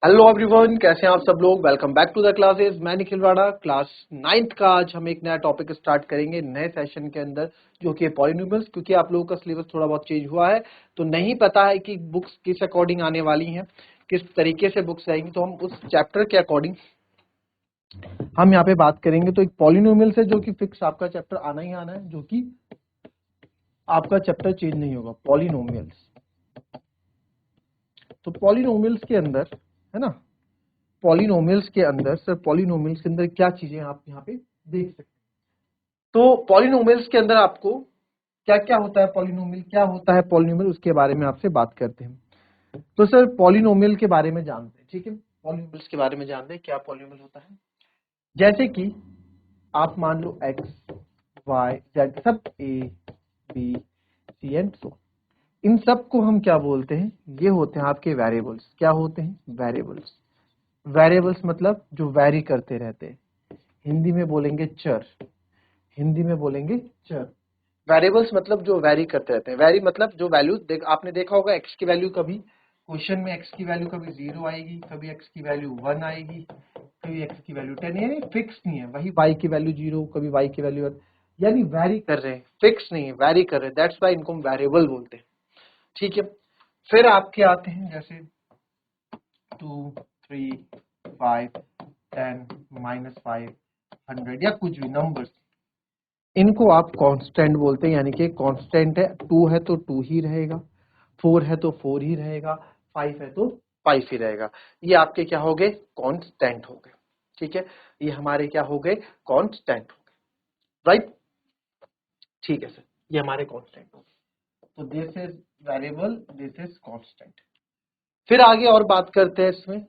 Hello everyone, कैसे हैं आप सब लोग। Welcome back to the classes. मैं निखिल राणा, क्लास 9th का आज हम एक नया टॉपिक स्टार्ट करेंगे नए सेशन के अंदर, जो कि पॉलिनोमियल्स। क्योंकि आप लोगों का सिलेबस थोड़ा बहुत चेंज हुआ है तो नहीं पता है कि बुक्स किस अकॉर्डिंग आने वाली हैं, किस तरीके से बुक्स आएंगी, तो हम उस चैप्टर के अकॉर्डिंग हम यहाँ पे बात करेंगे। तो एक पॉलिनोमियल्स है जो कि फिक्स आपका चैप्टर आना ही आना है, जो कि आपका चैप्टर चेंज नहीं होगा, पॉलिनोमियल्स। तो पॉलिनोमियल्स के अंदर, है ना, पॉलिनोमियल्स के अंदर सर, पॉलिनोमियल्स के अंदर क्या चीजें आप यहाँ पे देख सकते हैं। तो पॉलिनोमियल्स के अंदर आपको क्या क्या होता है, पॉलिनोमियल क्या होता है, पॉलिनोमियल उसके बारे में आपसे बात करते हैं। तो सर पॉलिनोमियल के बारे में जानते हैं, ठीक है। पॉलिनोमियल्स के बारे में जानते हैं क्या पॉलिनोमियल होता है। जैसे कि आप मान लो एक्स वाई जेड सब A B C and so, इन सब को हम क्या बोलते हैं, ये होते हैं आपके वेरिएबल्स। क्या होते हैं? वेरिएबल्स। वेरिएबल्स मतलब जो वैरी करते रहते हैं, हिंदी में बोलेंगे चर। हिंदी में बोलेंगे चर। वेरिएबल्स मतलब जो वैरी करते रहते हैं। वैरी मतलब जो वैल्यू आपने देखा होगा, एक्स की वैल्यू कभी क्वेश्चन में एक्स की वैल्यू कभी 0 आएगी, कभी एक्स की वैल्यू 1 आएगी, कभी एक्स की वैल्यू 10, यानी फिक्स नहीं है। वही वाई की वैल्यू 0, कभी वाई की वैल्यू 1, यानी वैरी कर रहे हैं, फिक्स नहीं है, वैरी कर रहे हैं। दैट्स व्हाई इनको हम वेरिएबल बोलते हैं, ठीक है। फिर आपके आते हैं जैसे 2 3 5 10 -5 100 या कुछ भी नंबर्स, इनको आप कांस्टेंट बोलते हैं। यानी कि कांस्टेंट है, 2 है तो 2 ही रहेगा, 4 है तो 4 ही रहेगा, 5 है तो 5 ही रहेगा। ये आपके क्या हो गए? कांस्टेंट हो गए, ठीक है। ये हमारे क्या हो गए? कांस्टेंट हो गए, राइट। ठीक है सर, ये हमारे कांस्टेंट हो गए। तो this is variable, this is constant. फिर आगे और बात करते हैं इसमें।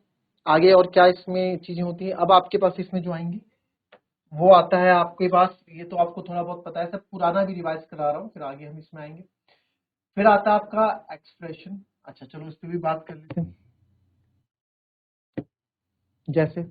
आगे और क्या इसमें चीजें होती हैं। अब आपके पास इसमें जो आएंगी वो आता है आपके पास, ये तो आपको थोड़ा बहुत पता है, सब पुराना भी रिवाइज करा रहा हूँ, फिर आगे हम इसमें आएंगे। फिर आता है आपका एक्सप्रेशन। अच्छा चलो इस पे भी बात कर लेते हैं। जैसे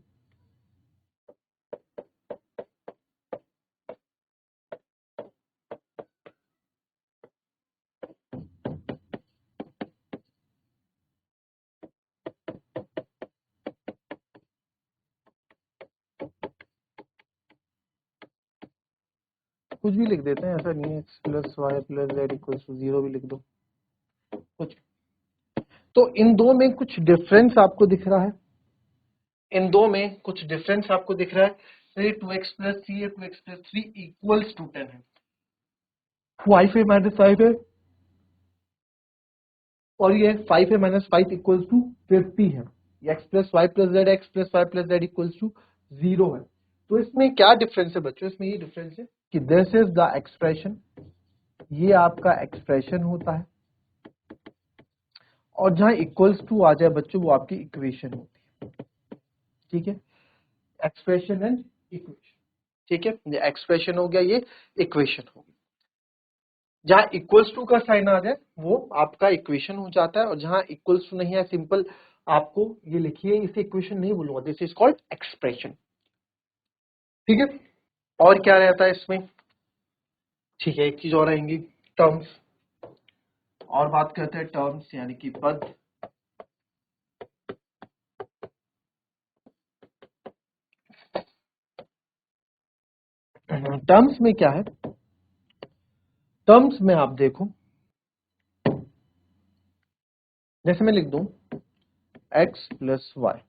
कुछ भी लिख देते हैं, ऐसा नहीं है, X plus Y plus Z equal to 0 भी लिख दो, कुछ। तो इन दो में कुछ डिफरेंस आपको दिख रहा है, इन दो में कुछ डिफरेंस आपको दिख रहा है। ये 2x प्लस 3 है, 2x प्लस 3 इक्वल्स टू 10 है, वाई पे माइनस 5 है, और ये 5 है माइनस 5 इक्वल्स टू 50 है। X plus Y plus Z, X plus Y plus Z equals to 0 है। तो इसमें क्या डिफरेंस है बच्चों? इसमें ये डिफरेंस है कि दिस इज द एक्सप्रेशन, ये आपका एक्सप्रेशन होता है, और जहां इक्वल्स टू आ जाए बच्चों वो आपकी इक्वेशन होती है, ठीक है। एक्सप्रेशन एंड इक्वेशन, ठीक है। ये एक्सप्रेशन हो गया, ये इक्वेशन हो गया। जहां इक्वल्स टू का साइन आ जाए वो आपका इक्वेशन हो जाता है, और जहां इक्वल्स टू नहीं है, सिंपल आपको ये लिखिए, इसे इक्वेशन नहीं बोलूंगा, दिस इज कॉल्ड एक्सप्रेशन, ठीक है। और क्या रहता है इसमें? ठीक है, एक चीज और आएंगी, टर्म्स। और बात करते हैं टर्म्स, यानी कि पद। टर्म्स में क्या है? टर्म्स में आप देखो, जैसे मैं लिख दूं x प्लस वाई,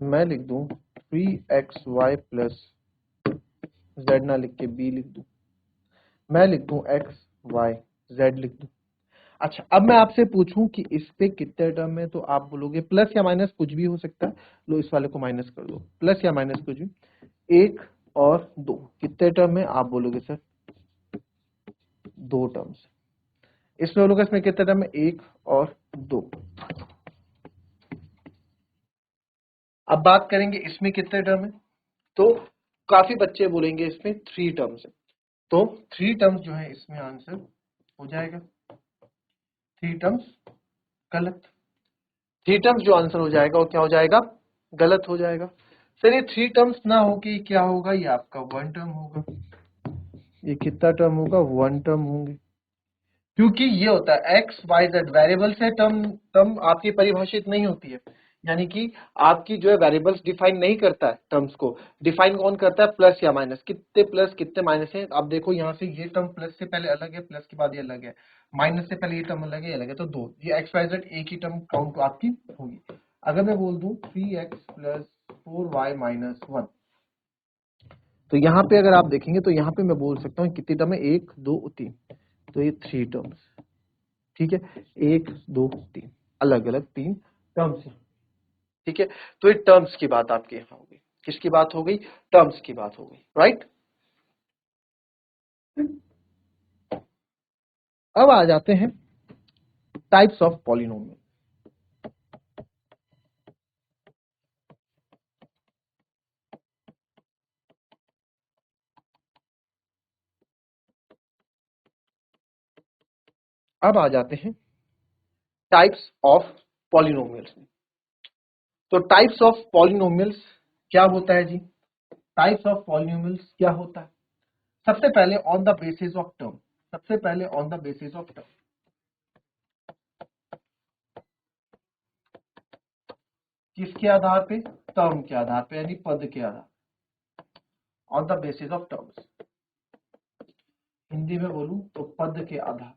मैं लिख दूं 3xy प्लस जेड, ना लिख के b लिख दूं, मैं लिख दूं x y z लिख दूं। अच्छा, अब मैं आपसे पूछूं कि इस पे कितने टर्म है, तो आप बोलोगे प्लस या माइनस कुछ भी हो सकता है। लो इस वाले को माइनस कर दो, प्लस या माइनस कुछ भी, 1 और 2 कितने टर्म है? आप बोलोगे सर 2 टर्म्स। इसमें बोलोगे इसमें कितने टर्म है? 1 और 2। अब बात करेंगे इसमें कितने टर्म है, तो काफी बच्चे बोलेंगे इसमें 3 टर्म्स है। तो 3 टर्म्स जो है इसमें आंसर हो जाएगा। 3 टर्म्स गलत। 3 टर्म्स जो आंसर हो जाएगा वो क्या हो जाएगा? गलत हो जाएगा। सर ये 3 टर्म्स ना हो कि क्या होगा? ये आपका 1 टर्म होगा। ये कितना टर्म होगा? 1 टर्म होंगे। क्योंकि ये होता है एक्स वाई जेड वेरिएबल से टर्म टर्म आपकी परिभाषित नहीं होती है, यानी कि आपकी जो है वेरिएबल्स डिफाइन नहीं करता है टर्म्स को, डिफाइन कौन करता है, प्लस या माइनस, कितने प्लस कितने माइनस है। अब देखो यहाँ से ये टर्म प्लस से पहले अलग है, प्लस के बाद ये अलग है, माइनस से पहले ये टर्म अलग है, अलग है, तो दो, ये एक्स वाई जेड एक ही टर्म काउंट आपकी होगी। अगर मैं बोल दूं 3x प्लस 4y माइनस 1, तो यहाँ पे अगर आप देखेंगे तो यहाँ पे मैं बोल सकता हूँ कितनी टर्म है, 1 2 3, तो ये 3 टर्म्स, ठीक है, 1 2 3 अलग अलग 3 टर्म्स है, ठीक है। तो ये टर्म्स की बात आपके यहाँ हो गई, किसकी बात हो गई, टर्म्स की बात हो गई, राइट। अब आ जाते हैं टाइप्स ऑफ पॉलिनोमियल। अब आ जाते हैं टाइप्स ऑफ पॉलिनोमियल्स में। तो टाइप्स ऑफ पॉलिनोमियल्स क्या होता है जी, टाइप्स ऑफ पॉलिनोमियल्स क्या होता है, सबसे पहले on the basis of term, सबसे पहले on the basis of term, किसके आधार पे, टर्म के आधार पे, यानी पद के आधार, on the basis of terms, Hindi में बोलूं तो पद के आधार,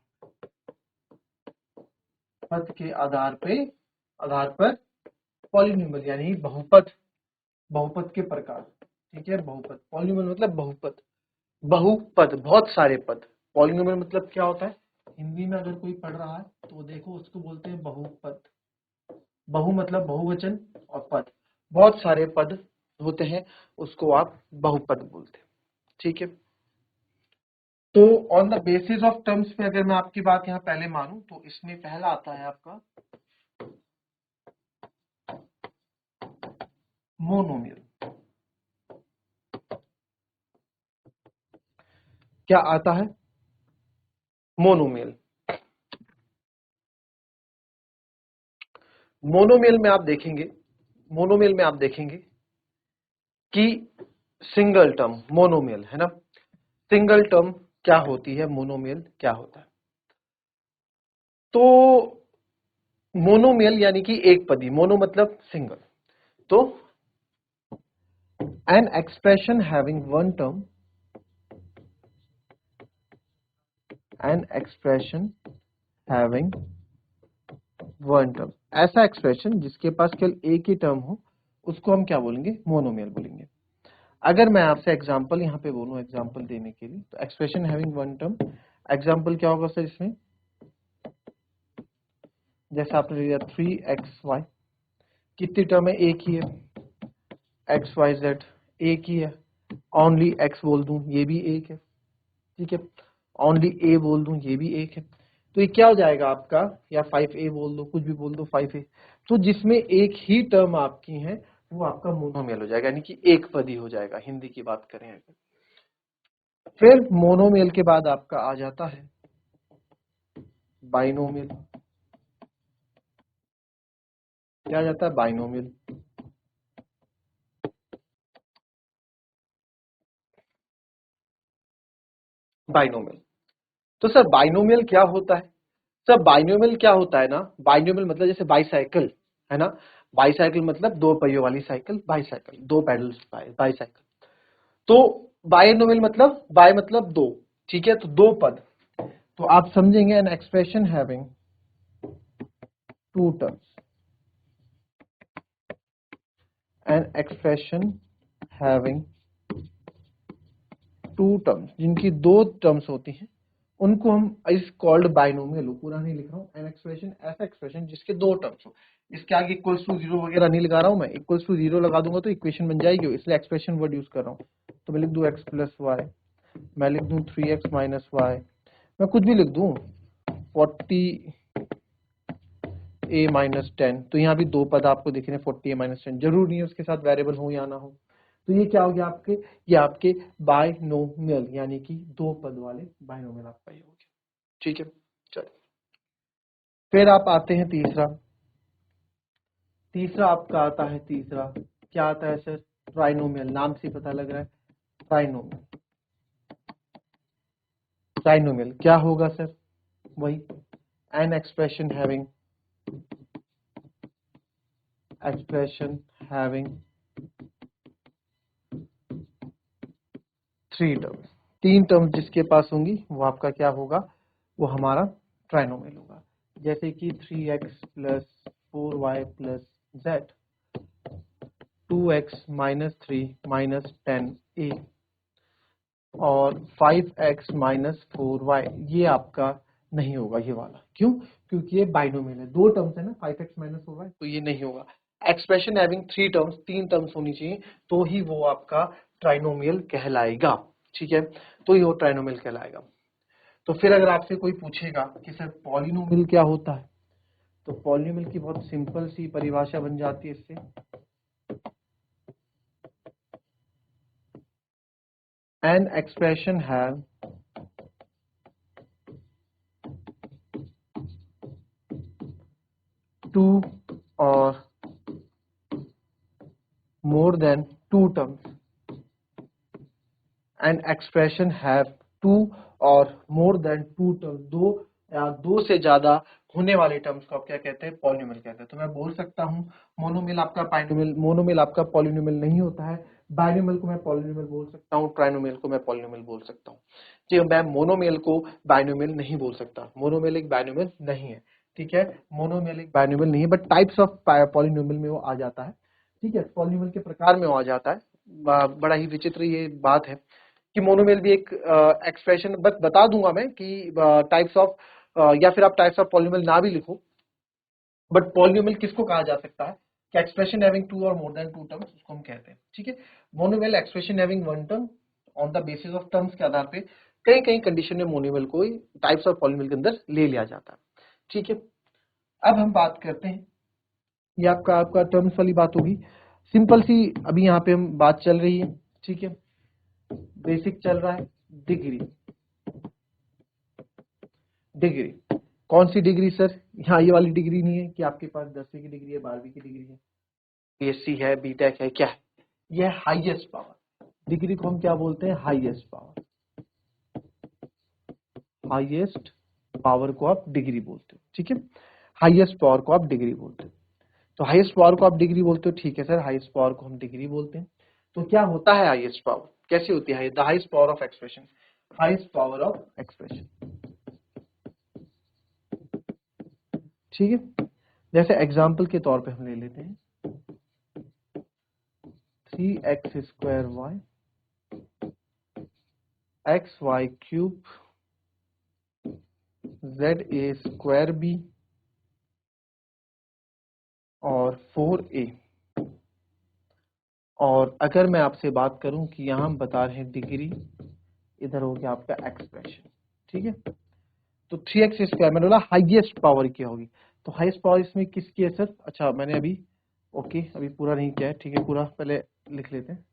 पद के आधार पर पॉलिनोमियल यानी बहुपद, बहुपद के प्रकार, ठीक है, बहुपद, पॉलिनोमियल मतलब बहुपद, बहुपद बहुत सारे पद, पॉलिनोमियल मतलब क्या होता है, हिंदी में अगर कोई पढ़ रहा है तो देखो उसको बोलते हैं बहुपद, बहु मतलब बहुवचन और पद, बहुत सारे पद होते हैं उसको आप बहुपद बोलते हैं, ठीक है। तो on the basis of terms पे अगर मैं आपकी बात यहाँ पहले मानूं तो इसमें पहला आता है आपका मोनोमियल, क्या आता है, मोनोमियल। मोनोमियल में आप देखेंगे, मोनोमियल में आप देखेंगे कि सिंगल टर्म मोनोमियल है ना, सिंगल टर्म क्या होती है, मोनोमियल क्या होता है। तो मोनोमियल यानी कि एक पदी, मोनो मतलब सिंगल, तो N expression having one term, N expression having one term, ऐसा एक्सप्रेशन जिसके पास केवल एक ही टर्म हो उसको हम क्या बोलेंगे, मोनोमियल बोलेंगे। अगर मैं आपसे एग्जांपल यहाँ पे बोलूं एग्जांपल देने के लिए, तो expression having one term, example क्या होगा सर इसमें, जैसे आपने लिया 3xy, कितनी टर्म है, एक ही है, xyz एक ही है, ओनली x बोल दूं ये भी एक है, ठीक है, ओनली a बोल दूं ये भी एक है, तो ये क्या हो जाएगा आपका, या 5a बोल दो, कुछ भी बोल दो 5a, तो जिसमें एक ही टर्म आपकी है वो आपका मोनोमियल हो जाएगा, यानी कि एक पदी हो जाएगा, हिंदी की बात करें अगर। फिर मोनोमियल के बाद आपका आ जाता है बाइनोमियल, क्या आ जाता है, बाइनोमियल, बाइनोमियल। तो सर बाइनोमियल क्या होता है, सर बाइनोमियल क्या होता है ना, बाइनोमियल मतलब जैसे बाईसाइकिल है ना, बाईसाइकिल मतलब दो पहियों वाली साइकिल, बाईसाइकिल दो पैडल्स, बाईसाइकिल। तो बाइनोमियल मतलब बाय मतलब दो, ठीक है, तो दो पद, तो आप समझेंगे an expression having two terms, an expression having two terms, जिनकी दो टर्म्स होती हैं उनको हम इस कॉल्ड बाइनोमियल, पूरा नहीं लिख रहा हूँ, एन एक्सप्रेशन ऐसा एक्सप्रेशन जिसके दो टर्म्स हो, इसके आगे इक्वल्स टू जीरो वगैरह नहीं लगा रहा हूँ मैं, इक्वल्स टू जीरो लगा दूंगा तो इक्वेशन बन जाएगी, इसलिए एक्सप्रेशन वर्ड यूज कर रहा हूँ। तो मैं लिख दूं x प्लस वाई, मैं लिख दूं 3x माइनस वाई, मैं कुछ भी लिख दूं 40a माइनस 10, तो यहाँ भी दो पद आपको दिख रहे हैं 40a माइनस 10, जरूर नहीं है उसके साथ वेरिएबल हो या ना हो, तो ये क्या हो गया आपके, ये आपके बाइनोमियल यानी कि दो पद वाले बाइनोमियल आपका ये हो गया, ठीक है। चलो फिर आप आते हैं तीसरा, तीसरा आपका आता है, तीसरा क्या आता है सर, ट्राइनोमियल, नाम से पता लग रहा है, ट्राइनोमियल, ट्राइनोमियल क्या होगा सर, वही N expression having three terms, तीन टर्म्स जिसके पास होंगी वो आपका क्या होगा, वो हमारा ट्राइनोमियल होगा। जैसे कि 3x plus 4y plus z, 2x minus 3 minus 10a और 5x माइनस 4y, ये आपका नहीं होगा ये वाला। क्यों? क्योंकि ये बाइनोमियल है, दो टर्म्स है ना, 5x माइनस 4y, तो ये नहीं होगा। एक्सप्रेशन हैविंग थ्री टर्म्स, तीन टर्म्स होनी चाहिए तो ही वो आपका ट्राइनोमियल कहलाएगा। ठीक है, तो ही वो ट्राइनोमियल कहलाएगा। तो फिर अगर आपसे कोई पूछेगा कि सर पॉलिनोमियल क्या होता है, तो पॉलिनोमियल की बहुत सिंपल सी परिभाषा बन जाती है इससे, एन एक्सप्रेशन हैव टू और more than two terms, an expression have two और more than two terms, दो या दो से ज्यादा होने वाले टर्म्स को आप क्या कहते हैं, पॉलिनोमियल कहते हैं। तो मैं बोल सकता हूँ मोनोमियल आपका बाइनोमियल, मोनोमियल आपका पॉलिनोमियल नहीं होता है, बाइनोमियल को मैं पॉलिनोमियल बोल सकता हूँ, ट्राइनोमियल को मैं पॉलिनोमियल बोल सकता हूँ। जी, मैं मोनोमियल को बाइनोमियल नहीं बोल सकता, मोनोमियल एक बाइनोमियल नहीं है। ठीक है, मोनोमियल एक बाइनोमियल नहीं है, बट टाइप्स ऑफ पॉलिनोमियल में वो आ जाता है। ठीक है, पॉलिनोमियल के प्रकार में वो आ जाता है। बड़ा ही विचित्र ये बात है कि मोनोमियल भी एक एक्सप्रेशन, बस बता दूंगा मैं कि टाइप्स ऑफ, या फिर आप टाइप्स ऑफ पॉलिनोमियल ना भी लिखो, बट पॉलिनोमियल किसको कहा जा सकता है कि एक्सप्रेशन हैविंग टू और मोर देन टू टर्म्स, उसको हम कहते हैं। ठीक है, monomial expression having one term on the basis of terms के आधार पे कई कई कंडीशन में मोनोमियल को टाइप्स ऑफ पॉलिनोमियल के अंदर ले लिया जाता है। ठीक है, अब हम बात करते हैं, ये आपका आपका टर्म्स वाली बात होगी, सिंपल सी अभी यहाँ पे हम बात चल रही है। ठीक है, बेसिक चल रहा है, डिग्री, डिग्री कौन सी डिग्री सर, यहाँ ये वाली डिग्री नहीं है कि आपके पास 10वीं की डिग्री है, 12वीं की डिग्री है, बीएससी है, बीटेक है, क्या है, ये हाईएस्ट पावर डिग्री को हम क्या बोलते हैं, हाईएस्ट पावर, हाईएस्ट पावर को आप डिग्री बोलते हो। ठीक है, हाईएस्ट पावर को आप डिग्री बोलते हो, तो हाईएस्ट पावर को आप डिग्री बोलते हो। ठीक है सर, हाईएस्ट पावर को हम डिग्री बोलते हैं। तो क्या होता है हाईएस्ट पावर, कैसी होती है, the highest power of expression, highest power of expression. ठीक है, जैसे एग्जांपल के तौर पे हम ले लेते हैं 3x square Y X Y cube Z A square B और 4a। और अगर मैं आपसे बात करूं कि यहां हम बता रहे हैं डिग्री, इधर हो गया आपका एक्सप्रेशन। ठीक है, तो 3x स्क्वायर मैंने बोला हाईएस्ट पावर की होगी, तो हाईएस्ट पावर इसमें किसकी है सर, अच्छा मैंने अभी ओके अभी पूरा नहीं किया है। ठीक है, पूरा पहले लिख लेते हैं,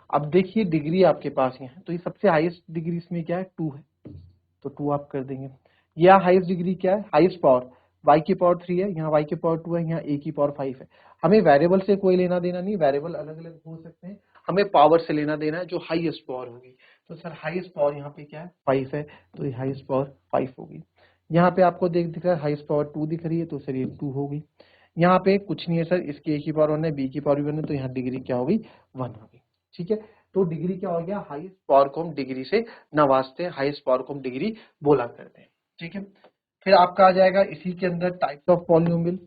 अब देखिए डिग्री आपके पास यहाँ है, तो ये सबसे हाईएस्ट डिग्री इसमें क्या है, 2 है, तो 2 आप कर देंगे। यह हाईएस्ट डिग्री क्या है, हाईएस्ट पावर y की पावर 3 है, यहाँ y की पावर 2 है, यहाँ a की पावर 5 है। हमें वेरिएबल से कोई लेना देना नहीं, वेरिएबल अलग अलग हो सकते हैं, हमें पावर से लेना देना है जो हाईएस्ट पावर होगी। तो सर हाईएस्ट पावर यहाँ पे क्या है, 5 है, तो ये हाईएस्ट पावर 5 होगी। यहाँ पे आपको दिख रहा है हाईएस्ट पावर 2 दिख रही है, तो सर ये 2 होगी। यहाँ पे कुछ नहीं है सर, इसकी a की पावर 1 है, b की पावर 1 है, तो यहाँ डिग्री क्या होगी, 1 होगी। ठीक है, तो डिग्री क्या हो गया, हाईएस्ट पावर को हम डिग्री से नवाजते हैं, हाईएस्ट पावर को हम डिग्री बोला करते हैं। ठीक है, फिर आपका आ जाएगा इसी के अंदर types of polynomial,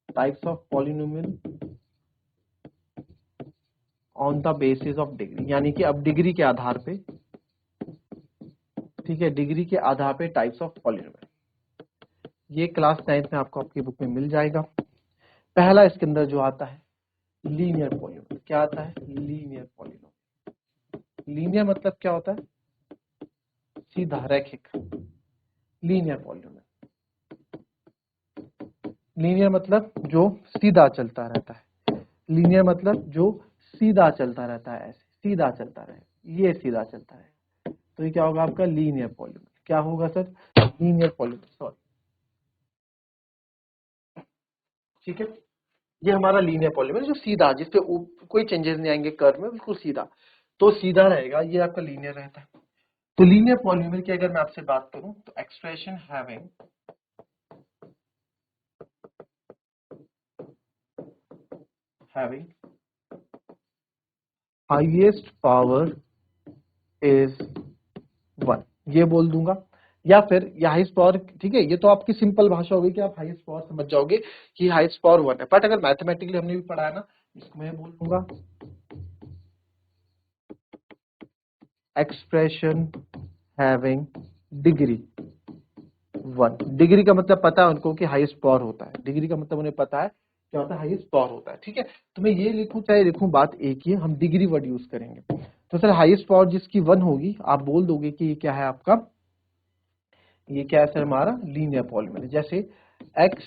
types of polynomial on the basis of degree, यानी कि अब डिग्री के आधार पे, ठीक है, डिग्री के आधार पे टाइप्स ऑफ पॉलिनोमियल, ये क्लास 9th में आपको आपकी बुक में मिल जाएगा। पहला इसके अंदर जो आता है लीनियर पॉलिनोमियल, क्या आता है, लीनियर पॉलिनोमियल। लीनियर मतलब क्या होता है? सीधा, रैखिक, लीनियर पॉलिनोमियल। लीनियर मतलब जो सीधा चलता रहता है, लीनियर मतलब जो सीधा चलता रहता है, ऐसे सीधा चलता रहे, ये सीधा चलता है, तो ये क्या होगा आपका? Linear polynomial. क्या होगा सर? लीनियर पॉलिनोमियल, सॉरी, ठीक है। ये हमारा लीनियर पॉलिनोमियल जो सीधा, जिसपे कोई चेंजेस नहीं आएंगे कर्व में, बिल्कुल सीधा, तो सीधा रहेगा, ये आपका लीनियर रहता है। तो लीनियर पॉलिनोमियल की अगर मैं आपसे बात करूं तो expression having highest power is 1, ये बोल दूंगा, या फिर ये हाईएस्ट पावर, ठीक है, ये तो आपकी सिंपल भाषा होगी कि आप हाईएस्ट पावर समझ जाओगे कि हाईएस्ट पावर 1 है। बट अगर मैथमेटिकली हमने भी पढ़ा है ना, इसको मैं बोल दूंगा एक्सप्रेशन हैविंग डिग्री 1। डिग्री का मतलब पता है उनको कि हाईएस्ट पावर होता है, डिग्री का मतलब उन्हें पता है क्या होता है, हाईएस्ट पावर होता है, ठीक है। तो मैं ये लिखूं चाहे लिखूं, बात एक ही है, हम डिग्री वर्ड यूज करेंगे। तो सर हाईएस्ट पावर जिसकी 1 होगी, आप बोल दोगे कि ये क्या है आपका, ये क्या है सर? हमारा लीनियर पॉलिनोमियल। जैसे एक्स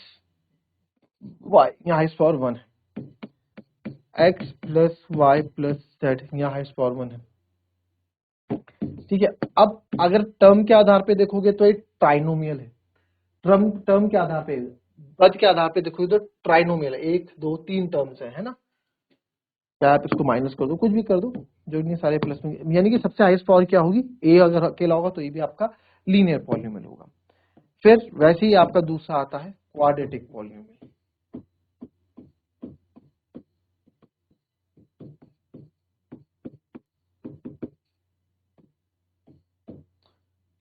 वाई, यहाँ हाईएस्ट पावर 1 है, X plus Y plus Z, यहाँ हाईएस्ट पावर 1 है, ठीक है। अब अगर टर्म के आधार पे देखोगे तो ये ट्राइनोमियल है। टर्म के आधार पे, पद के आधार पे देखोगे तो ट्राइनोमियल है, 1 2 3 टर्म्स है ना। क्या आप इसको माइनस कर दो, कुछ भी कर दो, जो इतने सारे प्लस में, यानी कि सबसे हाईएस्ट पावर क्या होगी? ए अगर अकेला होगा तो ये भी आपका लीनियर पॉलिनोमियल होगा। फिर वैसे ही आपका दूसरा आता है क्वाड्रेटिक पॉलिनोमियल।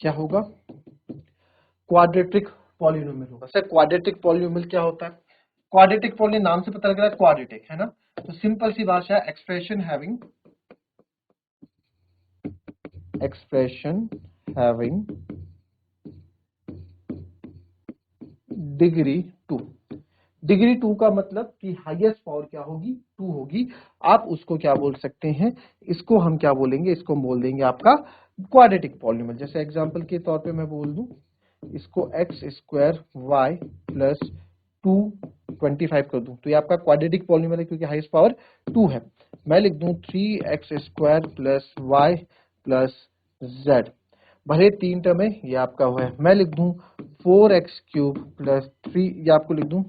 क्या होगा? क्वाड्रेटिक पॉलिनोमियल होगा। सर क्वाड्रेटिक पॉलिनोमियल क्या होता है? क्वाड्रेटिक पॉलिनोमियल नाम से पता लग रहा है क्वाड्रेटिक है ना, तो सिंपल सी भाषा है एक्सप्रेशन हैविंग डिग्री 2। डिग्री 2 का मतलब कि हाईएस्ट पावर क्या होगी? 2 होगी। आप उसको क्या बोल सकते हैं? इसको हम क्या बोलेंगे? इसको हम बोल देंगे आपका क्वाड्रेटिक पॉलिनोमियल। जैसे एग्जांपल के तौर पे मैं बोल दूं इसको एक्स स्क्वायर वाई प्लस 225 कर दूं, तो ये आपका क्वाड्रेटिक पॉलिनोमियल है क्योंकि हाईएस्ट पावर 2 है। मैं लिख दूं 3x square plus Y plus Z, भले 3 टर्म है, ये आपका हुआ है। मैं लिख दूं 4x क्यूब प्लस 3, ये आपको लिख दूं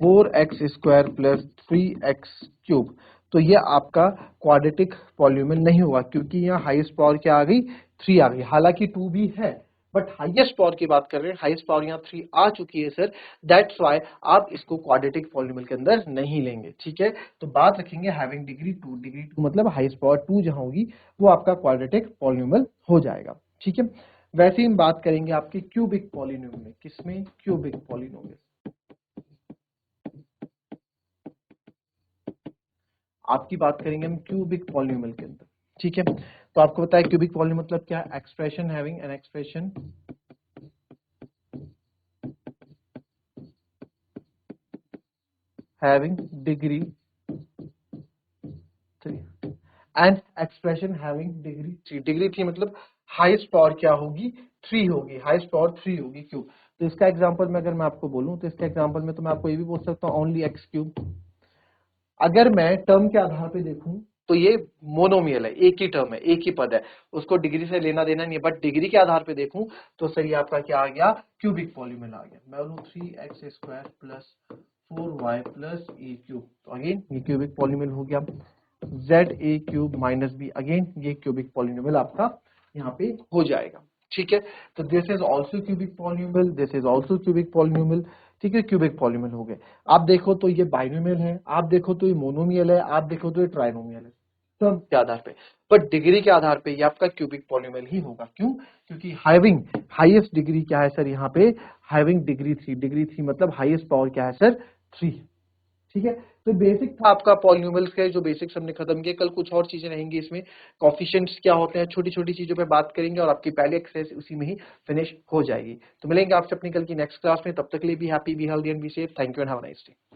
4x square plus 3x cube, तो ये आपका क्वाड्रेटिक पॉलिनोमियल नहीं होगा क्योंकि यहाँ हाईएस्ट पावर क्या आ गई? 3 आ गई। हालांकि 2 भी है बट हाईएस्ट पावर की बात कर रहे हैं, हाईएस्ट पावर यहाँ 3 आ चुकी है सर, दैट्स व्हाई आप इसको क्वाड्रेटिक पॉलिनोमियल के अंदर नहीं लेंगे, ठीक है। तो बात रखेंगे हैविंग डिग्री 2, डिग्री 2 मतलब हाईएस्ट पावर 2 जहां होगी वो आपका क्वाड्रेटिक पॉलिनोमियल हो जाएगा, ठीक है। वैसे ही हम बात करेंगे आपके क्यूबिक पॉलिनोमियल में। किसमें? Cubic polynomial. आपकी बात करेंगे हम क्यूबिक पॉलिनोमियल के अंदर, ठीक है। तो आपको पता है क्यूबिक पॉलिनोमियल मतलब क्या है? Expression having an expression having degree 3 and expression having degree 3। Degree 3 मतलब हाईएस्ट पावर क्या होगी? 3 होगी, हाईएस्ट पावर 3 होगी क्यूब। तो इसका एग्जांपल में अगर मैं आपको बोलूं तो इसका एग्जांपल में तो मैं आपको ये भी बोल सकता हूं ओनली एक्स क्यूब। अगर मैं टर्म के आधार पे देखूं तो ये मोनोमियल है, एक ही टर्म है, एक ही पद है, उसको डिग्री से लेना देना नहीं है। बट डिग्री के आधार पे देखूं तो सर ये आपका क्या आ गया? क्यूबिक पॉलिनोमियल आ गया। मैं बोलूं 3x square plus 4y plus A cube, तो अगेन ये क्यूबिक पॉलिनोमियल हो गया। Z A cube minus B, again ये क्यूबिक पॉलिनोमियल आपका यहाँ पे हो जाएगा, ठीक है। तो this is also cubic polynomial, this is also cubic polynomial, ठीक है। क्यूबिक पॉलिनोमियल हो गए। आप देखो तो ये बाइनोमियल है, आप देखो तो ये मोनोमियल है, आप देखो तो ये ट्राइनोमियल है, टर्म के आधार पे। पर डिग्री के आधार पे ये आपका क्यूबिक पॉलिनोमियल ही होगा। क्यों? क्योंकि हैविंग हाईएस्ट डिग्री क्या है सर यहाँ पे? Having degree 3। डिग्री 3 मतलब हाईएस्ट पावर क्या है सर? 3, ठीक है। तो बेसिक था आपका पॉलिनोमियल्स के, जो बेसिक्स हमने खत्म किए। कल कुछ और चीजें रहेंगी इसमें, कोएफिशिएंट्स क्या होते हैं, छोटी छोटी चीजों पे बात करेंगे और आपकी पहली एक्सरसाइज उसी में ही फिनिश हो जाएगी। तो मिलेंगे आपसे अपनी कल की नेक्स्ट क्लास में, तब तक के लिए भी happy, be healthy and be safe. Thank you and have a nice day.